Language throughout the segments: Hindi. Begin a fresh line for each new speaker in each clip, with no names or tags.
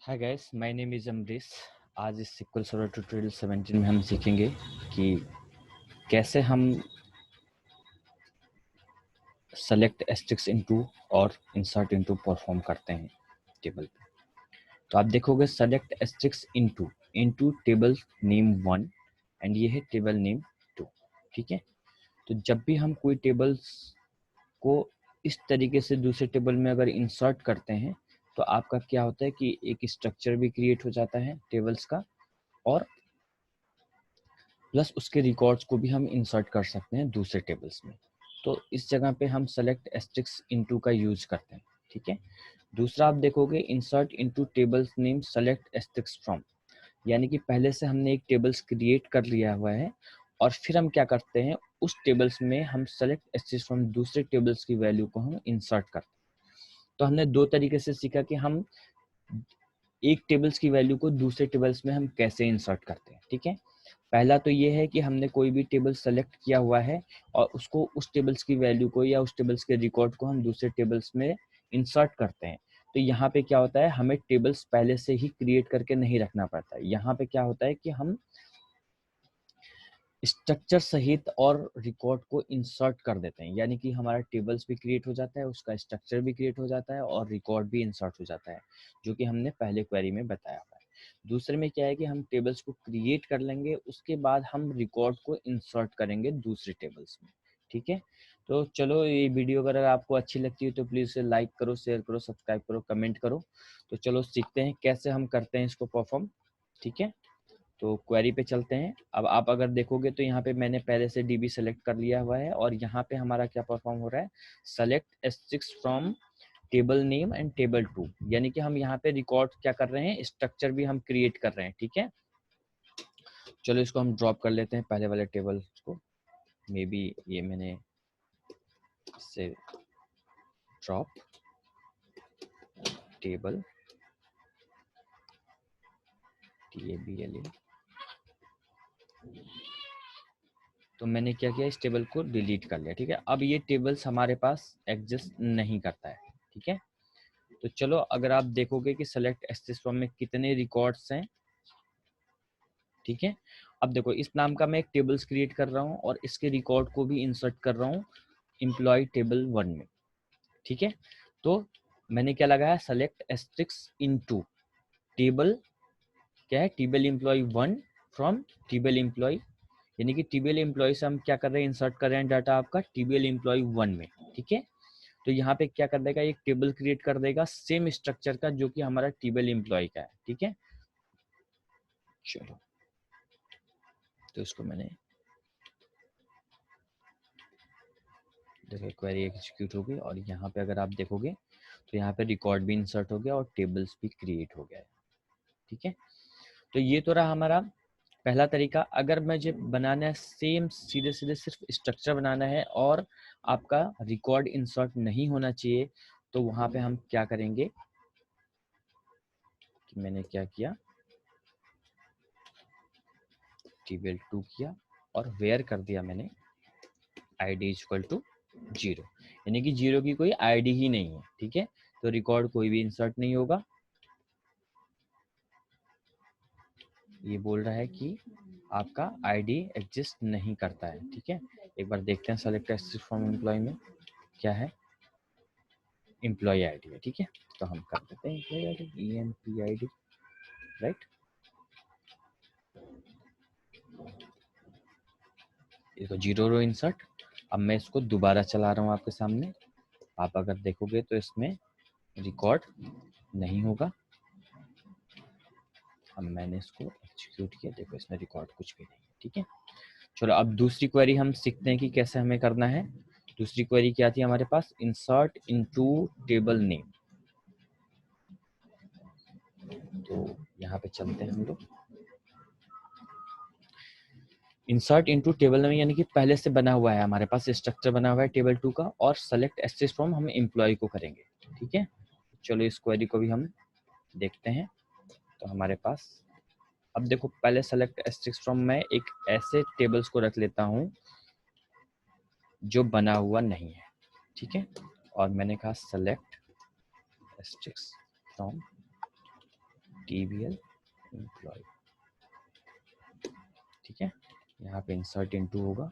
Hi guys, my name is Amrish. आज इस SQL सर्वर ट्यूटोरियल 17 में हम सीखेंगे कि कैसे हम सेलेक्ट एस्ट्रिक्स इनटू और इंसर्ट इनटू परफॉर्म करते हैं टेबल पे। तो आप देखोगे select asterisks into into table name 1 and ये है टेबल नेम 2। ठीक है, तो जब भी हम कोई टेबल्स को इस तरीके से दूसरे टेबल में अगर इंसर्ट करते हैं तो आपका क्या होता है कि एक स्ट्रक्चर भी क्रिएट हो जाता है टेबल्स का, और प्लस उसके रिकॉर्ड्स को भी हम इंसर्ट कर सकते हैं दूसरे टेबल्स में। तो इस जगह पे हम सेलेक्ट एस्ट्रिक्स इनटू का यूज करते हैं। ठीक है, दूसरा आप देखोगे insert into tables name select asterisks from, यानी कि पहले से हमने एक टेबल्स क्रिएट कर लिया हुआ है और फिर हम क्या करते हैं उस टेबल्स में हम सेलेक्ट एस्ट्रिक्स फ्रॉम दूसरे टेबल्स की वैल्यू को हम इंसर्ट करते हैं। तो हमने दो तरीके से सीखा कि हम एक टेबल्स की वैल्यू को दूसरे टेबल्स में हम कैसे इंसर्ट करते हैं। ठीक है, पहला तो ये है कि हमने कोई भी टेबल सेलेक्ट किया हुआ है और उसको उस टेबल्स की वैल्यू को या उस टेबल्स के रिकॉर्ड को हम दूसरे टेबल्स में इंसर्ट करते हैं। तो यहाँ पे क्या होता है, हमें टेबल्स पहले से ही क्रिएट करके नहीं रखना पड़ता है। यहाँ पे क्या होता है कि हम स्ट्रक्चर सहित और रिकॉर्ड को इंसर्ट कर देते हैं, यानी कि हमारा टेबल्स भी क्रिएट हो जाता है, उसका स्ट्रक्चर भी क्रिएट हो जाता है और रिकॉर्ड भी इंसर्ट हो जाता है, जो कि हमने पहले क्वेरी में बताया हुआ है। दूसरे में क्या है कि हम टेबल्स को क्रिएट कर लेंगे, उसके बाद हम रिकॉर्ड को इंसर्ट करेंगे दूसरे टेबल्स में। ठीक है, तो चलो ये वीडियो अगर आपको अच्छी लगती है तो प्लीज़ इसे लाइक करो, शेयर करो, सब्सक्राइब करो, कमेंट करो। तो चलो सीखते हैं कैसे हम करते हैं इसको परफॉर्म। ठीक है, तो क्वेरी पे चलते हैं। अब आप अगर देखोगे तो यहाँ पे मैंने पहले से डीबी सेलेक्ट कर लिया हुआ है और यहाँ पे हमारा क्या परफॉर्म हो रहा है, select asterisks from table name and table 2, यानी कि हम यहाँ पे रिकॉर्ड क्या कर रहे हैं, स्ट्रक्चर भी हम क्रिएट कर रहे हैं। ठीक है, चलो इसको हम ड्रॉप कर लेते हैं पहले वाले टेबल को। मे बी ये मैंने से ड्रॉप टेबल TABLE, तो मैंने क्या किया, इस टेबल को डिलीट कर लिया। ठीक है, अब ये टेबल्स हमारे पास एग्जिस्ट नहीं करता है। ठीक है, तो चलो अगर आप देखोगे कि सेलेक्ट एस्ट्रिक्स फ्रॉम में कितने रिकॉर्ड्स हैं। ठीक है, अब देखो इस नाम का मैं एक टेबल्स क्रिएट कर रहा हूँ और इसके रिकॉर्ड को भी इंसर्ट कर रहा हूँ एम्प्लॉय टेबल 1 में। ठीक है, तो मैंने क्या लगाया, सेलेक्ट एस्ट्रिक्स इनटू टेबल, क्या है, table employ 1 from table employ, यानी कि टेबल एम्प्लॉय से हम क्या कर रहे हैं, इंसर्ट कर रहे हैं डाटा आपका टेबल एम्प्लॉय 1 में। ठीक है, तो यहाँ पे क्या कर देगा, एक टेबल क्रिएट कर देगा सेम स्ट्रक्चर का जो कि हमारा टेबल एम्प्लॉय का है। ठीक है, चलो तो इसको मैंने देखो क्वेरी एग्जीक्यूट हो गई और यहाँ पे अगर आप देखोगे तो यहाँ पे रिकॉर्ड भी इंसर्ट हो गया और टेबल्स भी क्रिएट हो गया है। ठीक है, तो ये तो रहा हमारा पहला तरीका। अगर मुझे बनाना है सेम सीधे सीधे सिर्फ स्ट्रक्चर बनाना है और आपका रिकॉर्ड इंसर्ट नहीं होना चाहिए, तो वहाँ पे हम क्या करेंगे कि मैंने क्या किया, टेबल 2 किया और वेयर कर दिया मैंने id इक्वल टू 0, यानी कि 0 की कोई आईडी ही नहीं है। ठीक है, तो रिकॉर्ड कोई भी इंसर्ट नहीं होगा। ये बोल रहा है कि आपका आईडी एग्जिस्ट नहीं करता है। ठीक है, एक बार देखते हैं सेलेक्ट एस्ट्रिक्स फ्रॉम एम्प्लॉय में क्या है, एम्प्लॉय आईडी है। ठीक है, तो हम कर देते हैं एम्प्लॉय आईडी EMPID, राइट। इसको 0 रो इंसर्ट। अब मैं इसको दोबारा चला रहा हूँ आपके सामने, आप अगर देखोगे तो इसमें रिकॉर्ड नहीं होगा। अब मैंने इसको एग्जीक्यूट किया, देखो इसमें रिकॉर्ड कुछ भी नहीं है। ठीक है, चलो अब दूसरी क्वेरी हम सीखते हैं कि कैसे हमें करना है। दूसरी क्वेरी क्या थी हमारे पास, इंसर्ट इनटू टेबल नेम। तो यहाँ पे चलते हैं हम लोग, इंसर्ट इनटू टेबल नेम यानी कि पहले से बना हुआ है हमारे पास स्ट्रक्चर बना हुआ है टेबल 2 का, और सेलेक्ट एस्ट्रिक्स फ्रॉम हम एम्प्लॉय को करेंगे। ठीक है, चलो इस क्वेरी को भी हम देखते हैं। तो हमारे पास अब देखो, पहले सेलेक्ट एस्ट्रिक्स फ्रॉम में एक ऐसे टेबल्स को रख लेता हूँ जो बना हुआ नहीं है। ठीक है, और मैंने कहा select asterisks from TBL employ, ठीक है। यहाँ पे इंसर्ट इनटू होगा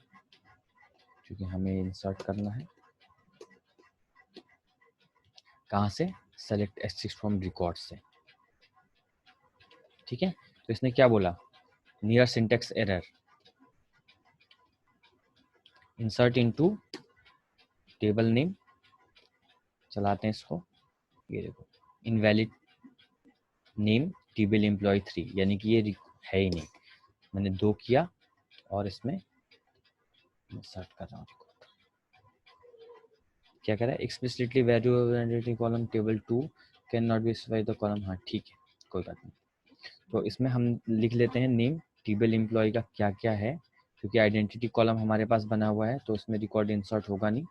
क्योंकि हमें इंसर्ट करना है कहाँ से, सेलेक्ट एस्ट्रिक्स फ्रॉम रिकॉर्ड से, ठीक है। तो इसने क्या बोला, near syntax error, insert into table name, चलाते हैं इसको, ये देखो इनवैलिड नेम टीबीएल एम्प्लॉय 3, यानी कि ये है ही नहीं, मैंने 2 किया और इसमें इंसर्ट कर रहा हूँ रिकॉर्ड। क्या कह रहा है, explicitly value column table 2 can not be specified the column, हाँ ठीक है कोई बात नहीं। तो इसमें हम लिख लेते हैं नेम टीबीएल एम्प्लॉय का क्या क्या है, क्योंकि आइडेंटिटी कॉलम हमारे पास बना हुआ है तो उसमें रिकॉर्ड इंसर्ट होगा नहीं।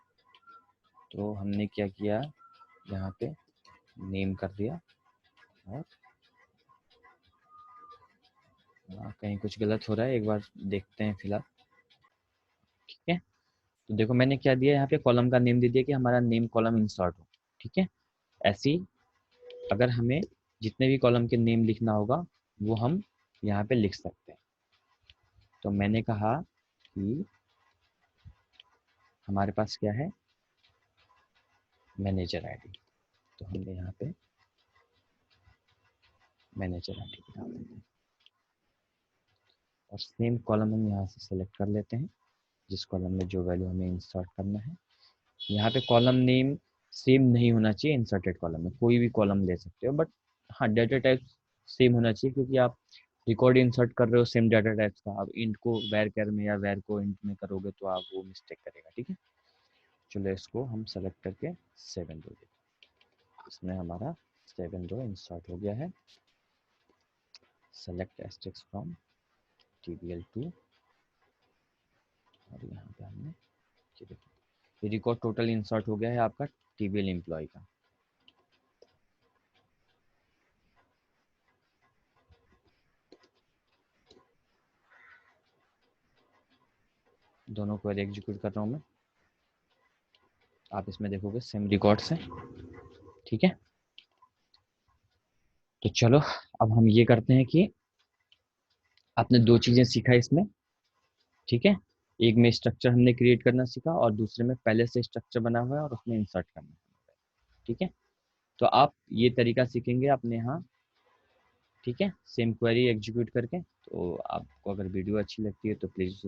तो हमने क्या किया, यहाँ पे नेम कर दिया और कहीं कुछ गलत हो रहा है, एक बार देखते हैं फिलहाल, ठीक है। तो देखो मैंने क्या दिया, यहाँ पे कॉलम का नेम दे दिया कि हमारा नेम कॉलम इंसर्ट हो, ठीक है। ऐसे ही अगर हमें जितने भी कॉलम के नेम लिखना होगा वो हम यहाँ पे लिख सकते हैं। तो मैंने कहा कि हमारे पास क्या है, मैनेजर आईडी, तो हमने यहाँ पे मैनेजर आईडी डाल देते हैं और सेम कॉलम हम यहाँ से सेलेक्ट कर लेते हैं जिस कॉलम में जो वैल्यू हमें इंसर्ट करना है। यहाँ पे कॉलम नेम सेम नहीं होना चाहिए, इंसर्टेड कॉलम में कोई भी कॉलम ले सकते हो, बट हाँ डाटा टाइप सेम होना चाहिए क्योंकि आप रिकॉर्ड इंसर्ट कर रहे हो सेम डाटा टाइप्स का। अब इंट को वैर कैर में या वैर को इंट में करोगे तो आप वो मिस्टेक करेगा, ठीक है। चलो इसको हम सेलेक्ट करके 7 दो देते, इसमें हमारा 7 रो इंसर्ट हो गया है। सेलेक्ट एस्ट्रिक्स फ्रॉम TBL2 और यहाँ पे हमने ये देखो ये रिकॉर्ड टोटल इंसर्ट हो गया है आपका TBL एम्प्लॉय का। दोनों को एग्जीक्यूट कर रहा हूँ मैं, आप इसमें देखोगे सेम रिकॉर्ड से, ठीक है। तो चलो अब हम ये करते हैं कि आपने 2 चीजें सीखा इसमें, ठीक है। एक में स्ट्रक्चर हमने क्रिएट करना सीखा और दूसरे में पहले से स्ट्रक्चर बना हुआ है और उसमें इंसर्ट करना है, ठीक है। तो आप ये तरीका सीखेंगे अपने यहाँ, ठीक है, सेम क्वेरी एग्जीक्यूट करके। तो आपको अगर वीडियो अच्छी लगती है तो प्लीज़